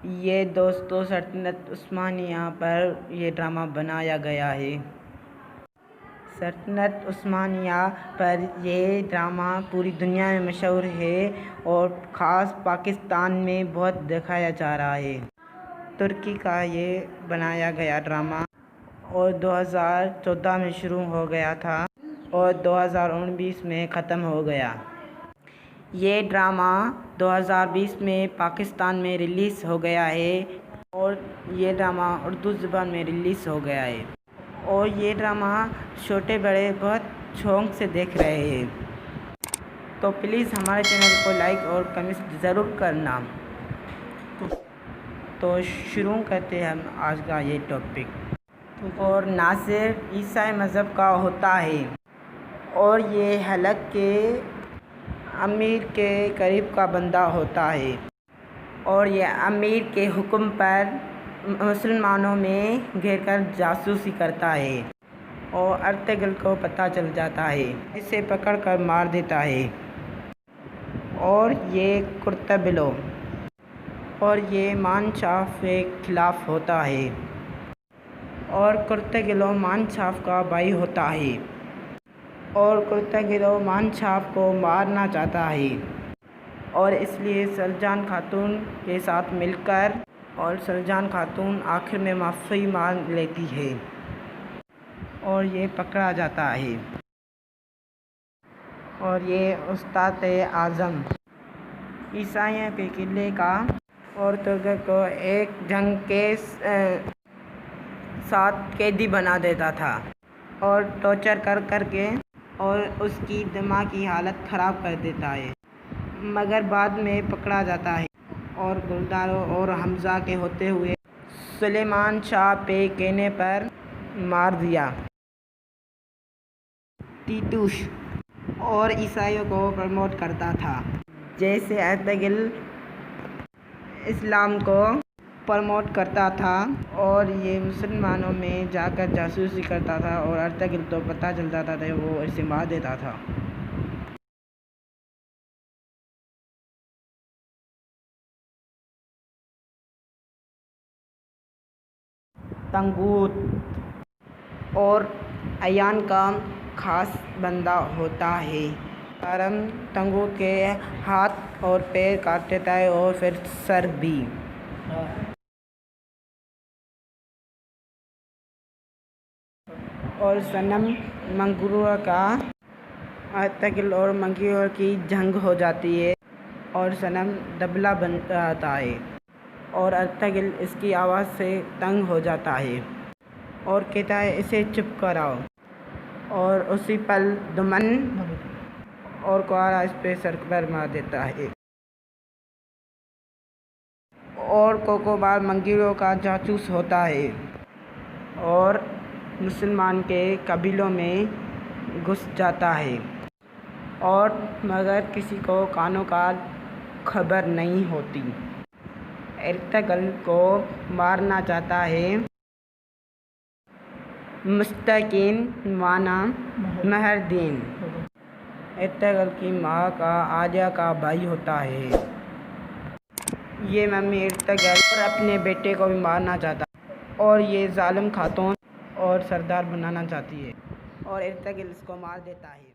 یہ دوستو سلطنت عثمانیہ پر یہ ڈرامہ بنایا گیا ہے۔ سلطنت عثمانیہ پر یہ ڈرامہ پوری دنیا میں مشہور ہے اور خاص پاکستان میں بہت دکھایا جا رہا ہے۔ ترکی کا یہ بنایا گیا ڈرامہ اور 2014 میں شروع ہو گیا تھا اور 2019 میں ختم ہو گیا۔ یہ ڈرامہ 2020 میں پاکستان میں ریلیز ہو گیا ہے اور یہ ڈرامہ اردو زبان میں ریلیز ہو گیا ہے اور یہ ڈرامہ چھوٹے بڑے بہت شوق سے دیکھ رہے ہیں۔ تو پلیز ہمارے چینل کو لائک اور کمنٹ ضرور کرنا۔ تو شروع کرتے ہیں ہم آج کا یہ ٹاپک۔ اور ناصر عیسائی مذہب کا ہوتا ہے اور یہ حلق کے امیر کے قریب کا بندہ ہوتا ہے اور یہ امیر کے حکم پر مسلمانوں میں گھیر کر جاسوسی کرتا ہے اور ارطغرل کو پتہ چل جاتا ہے، اسے پکڑ کر مار دیتا ہے۔ اور یہ قرطبلو اور یہ مانشاف کے خلاف ہوتا ہے اور قرطبلو مانشاف کا بھائی ہوتا ہے اور قرطبلو مانشاف کو مارنا چاہتا ہے اور اس لیے سلجان خاتون کے ساتھ مل کر اور سلجان خاتون آخر میں معافی مانگ لیتی ہے اور یہ پکڑا جاتا ہے۔ اور یہ استاد اعظم عیسائیوں کے قلعے کا اور ترک کو ایک جنگ کے ساتھ قیدی بنا دیتا تھا اور ٹارچر کر کے اور اس کی دماغی حالت خراب کر دیتا ہے، مگر بعد میں پکڑا جاتا ہے اور گلدارو اور حمزہ کے ہوتے ہوئے سلیمان شاہ کے کہنے پر مار دیا۔ تیتوش اور عیسائیوں کو پروموٹ کرتا تھا، جیسے ارطغرل اسلام کو پروموٹ کرتا تھا اور یہ مسلمانوں میں جا کر جاسوسی کرتا تھا اور ارطغرل کو پتہ چل جاتا تھا وہ اسے مار دیتا تھا۔ طاغوت اور اعیان کا خاص بندہ ہوتا ہے۔ طاغوت کے ہاتھ اور پیر کاٹ دیتا ہے اور پھر سر بھی۔ اور صنم منگورو کا ارطغرل اور منگورو کی جنگ ہو جاتی ہے اور صنم دبلا بن جاتا ہے اور ارطغرل اس کی آواز سے تنگ ہو جاتا ہے اور کہتا ہے اسے چپ کراؤ اور اسی پل دمن اور کوارا اس پہ سر پر مار دیتا ہے۔ اور کوکوبار منگورو کا جاسوس ہوتا ہے اور مسلمان کے قبیلوں میں گھس جاتا ہے اور مگر کسی کو کانوں کا خبر نہیں ہوتی۔ ارطغرل کو مارنا چاہتا ہے۔ مستقیم معنی مہردین ارطغرل کی ماں کا عالیہ کا بھائی ہوتا ہے۔ یہ ممی ارطغرل اور اپنے بیٹے کو بھی مارنا چاہتا ہے اور یہ ظالم خاتون اور سردار بنانا چاہتی ہے اور ارطغرل اس کو مار دیتا ہے۔